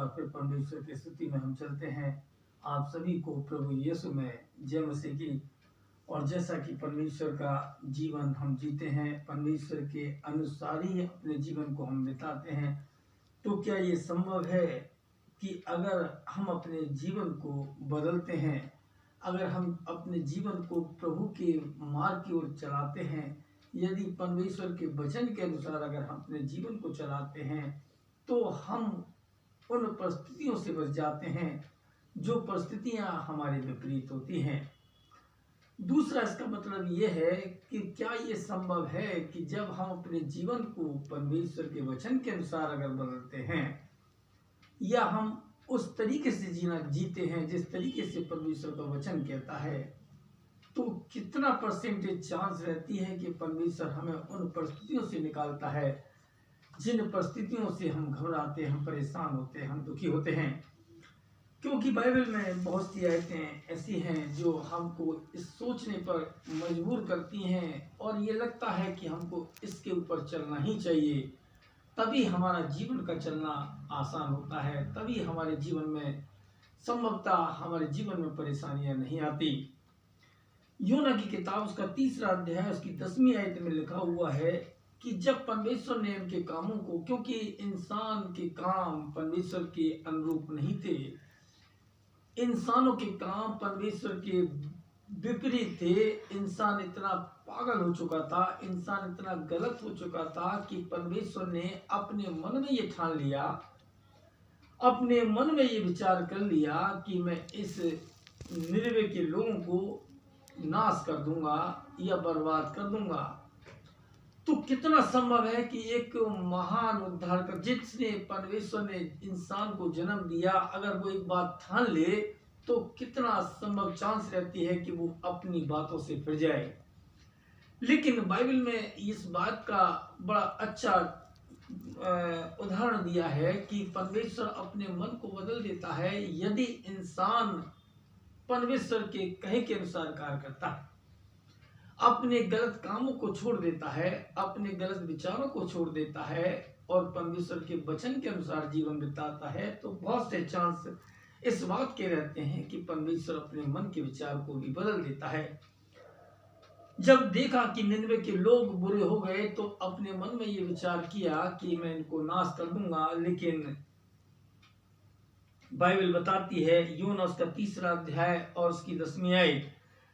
बार फिर परमेश्वर की स्तुति में हम चलते हैं। आप सभी को प्रभु यीशु में जय मसीह की। और जैसा कि परमेश्वर का जीवन हम जीते हैं, परमेश्वर के अनुसार ही अपने जीवन को हम बिताते हैं, तो क्या ये संभव है कि अगर हम अपने जीवन को बदलते हैं, अगर हम अपने जीवन को प्रभु के मार्ग की ओर चलाते हैं, यदि परमेश्वर के वचन के अनुसार अगर हम अपने जीवन को चलाते हैं, तो हम उन परिस्थितियों से बच जाते हैं जो परिस्थितियां हमारे विपरीत होती हैं। दूसरा इसका मतलब ये है कि क्या ये संभव है कि जब हम अपने जीवन को परमेश्वर के वचन के अनुसार अगर बदलते हैं, या हम उस तरीके से जीते हैं जिस तरीके से परमेश्वर का वचन कहता है, तो कितना परसेंटेज चांस रहती है कि परमेश्वर हमें उन परिस्थितियों से निकालता है जिन परिस्थितियों से हम घबराते हैं, हम परेशान होते हैं, हम दुखी होते हैं। क्योंकि बाइबल में बहुत सी आयतें ऐसी हैं जो हमको इस सोचने पर मजबूर करती हैं और ये लगता है कि हमको इसके ऊपर चलना ही चाहिए, तभी हमारा जीवन का चलना आसान होता है, तभी हमारे जीवन में संभवतः हमारे जीवन में परेशानियां नहीं आती। योना की किताब उसका 3रा अध्याय उसकी 10वीं आयत में लिखा हुआ है कि जब परमेश्वर ने उनके कामों को, क्योंकि इंसान के काम परमेश्वर के अनुरूप नहीं थे, इंसानों के काम परमेश्वर के विपरीत थे, इंसान इतना पागल हो चुका था, इंसान इतना गलत हो चुका था कि परमेश्वर ने अपने मन में ये ठान लिया, अपने मन में ये विचार कर लिया कि मैं इस निनवे के लोगों को नाश कर दूंगा या बर्बाद कर दूंगा। तो कितना संभव है कि एक महान उद्धारकर जिसने परमेश्वर ने इंसान को जन्म दिया, अगर वो एक बात ठान ले तो कितना संभव चांस रहती है कि वो अपनी बातों से फिर जाए। लेकिन बाइबल में इस बात का बड़ा अच्छा उदाहरण दिया है कि परमेश्वर अपने मन को बदल देता है यदि इंसान परमेश्वर के कहे के अनुसार कार्य करता है, अपने गलत कामों को छोड़ देता है, अपने गलत विचारों को छोड़ देता है और परमेश्वर के वचन के अनुसार जीवन बिताता है, तो बहुत से चांस इस बात के रहते हैं कि परमेश्वर अपने मन के विचार को भी बदल देता है। जब देखा कि निनवे के लोग बुरे हो गए तो अपने मन में ये विचार किया कि मैं इनको नाश कर दूंगा, लेकिन बाइबल बताती है, योना उसका 3रा अध्याय और उसकी 10वीं आयत,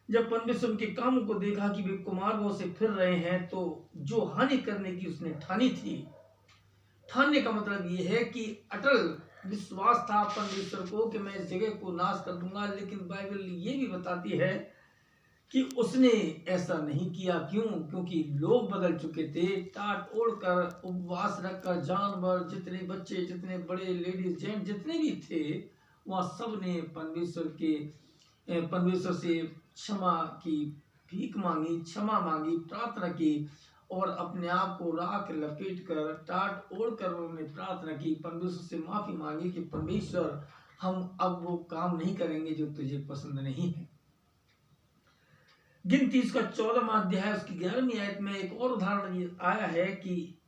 जब परमेश्वर उनके कामों को देखा कि वे कुमार्गों से फिर रहे हैं, तो जो हानि करने की उसने ठानी थी, ठानने का मतलब ये है कि अटल विश्वास था परमेश्वर को कि मैं इस जगह को नाश कर दूंगा, लेकिन बाइबल ये भी बताती है कि उसने ऐसा नहीं किया। क्यों? क्योंकि लोग बदल चुके थे, टाट ओढ़कर, उपवास रखकर, जानवर, जितने बच्चे, जितने बड़े, लेडीज, जेंट जितने भी थे, वह सब ने परमेश्वर से क्षमा की भीख मांगी, क्षमा मांगी, प्रार्थना की और अपने आप को राख लपेट कर, टाट ओढ़कर उन्होंने प्रार्थना की, परमेश्वर से माफी मांगी कि परमेश्वर हम अब वो काम नहीं करेंगे जो तुझे पसंद नहीं है। गिनती उसका 14वां अध्याय उसकी 11वीं आयत में एक और उदाहरण आया है कि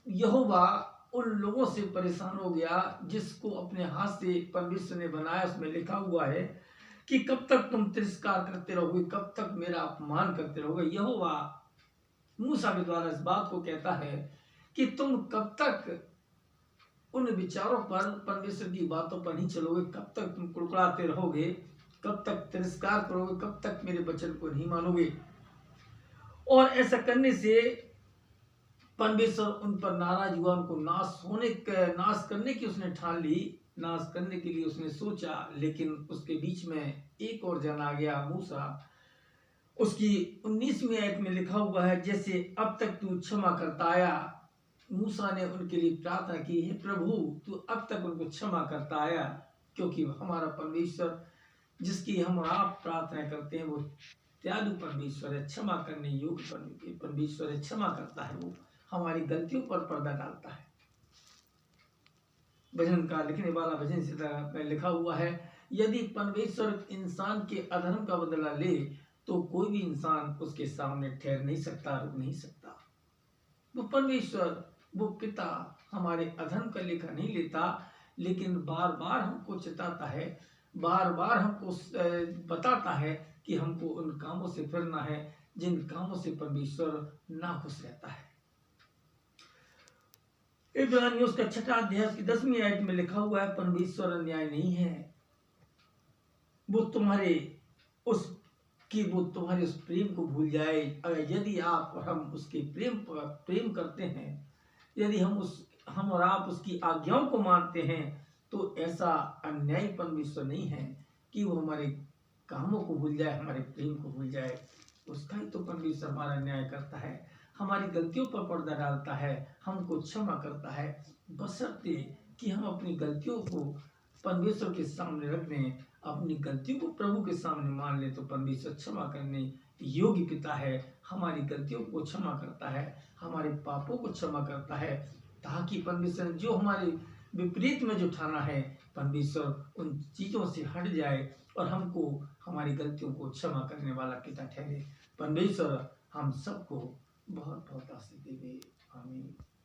यहोवा उन लोगों से परेशान हो गया जिसको अपने हाथ से परमेश्वर ने बनाया। उसमें लिखा हुआ है कि कब तक तुम तिरस्कार करते रहोगे, कब तक मेरा अपमान करते रहोगे। यहोवा मूसा के द्वारा इस बात को कहता है कि तुम कब तक उन विचारों पर, परमेश्वर की बातों पर नहीं चलोगे, कब तक तुम कुड़कुड़ाते रहोगे, कब तक तिरस्कार करोगे, कब तक मेरे वचन को नहीं मानोगे। और ऐसा करने से परमेश्वर उन पर नाराज हुआ, उनको नाश करने की उसने ठान ली, नाश करने के लिए उसने सोचा, लेकिन उसके बीच में एक और जन आ गया, मूसा। उसकी 19वीं आयत में लिखा हुआ है, जैसे अब तक तू क्षमा करता आया। मूसा ने उनके लिए प्रार्थना की, हे प्रभु तू अब तक उनको क्षमा करता आया, क्योंकि हमारा परमेश्वर जिसकी हम आप प्रार्थना करते हैं वो दयालु परमेश्वर है, क्षमा करने योग्य परमेश्वर है, क्षमा करता है, वो हमारी गलतियों पर पर्दा डालता है। भजन का लिखने वाला भजन से में लिखा हुआ है, यदि परमेश्वर इंसान के अधर्म का बदला ले तो कोई भी इंसान उसके सामने ठहर नहीं सकता, रुक नहीं सकता। वो परमेश्वर, वो पिता हमारे अधर्म का लेखा नहीं लेता, लेकिन बार बार हमको चेताता है, बार बार हमको बताता है कि हमको उन कामों से फिरना है जिन कामों से परमेश्वर नाखुश रहता है। इब्रानियों उसका 6 अध्याय की 10वीं आयत में लिखा हुआ है, परमेश्वर अन्याय नहीं है, वो तुम्हारे उस प्रेम को भूल जाए। अगर यदि आप और हम उसके प्रेम करते हैं, यदि हम और आप उसकी आज्ञाओं को मानते हैं, तो ऐसा अन्याय परमेश्वर नहीं है कि वो हमारे कामों को भूल जाए, हमारे प्रेम को भूल जाए। उसका ही तो परमेश्वर हमारा न्याय करता है, हमारी गलतियों पर पर्दा डालता है, हमको क्षमा करता है, बशर्ते कि हम अपनी गलतियों को परमेश्वर के सामने रख दें, अपनी गलतियों को प्रभु के सामने मान ले, तो परमेश्वर क्षमा करने योग्य पिता है, हमारी गलतियों को क्षमा करता है, हमारे पापों को क्षमा करता है, ताकि परमेश्वर जो हमारे विपरीत में जो ठाना है, परमेश्वर उन चीज़ों से हट जाए और हमको हमारी गलतियों को क्षमा करने वाला पिता ठहरे। परमेश्वर हम सबको बहुत बहुत आशीष देवे। आमीन।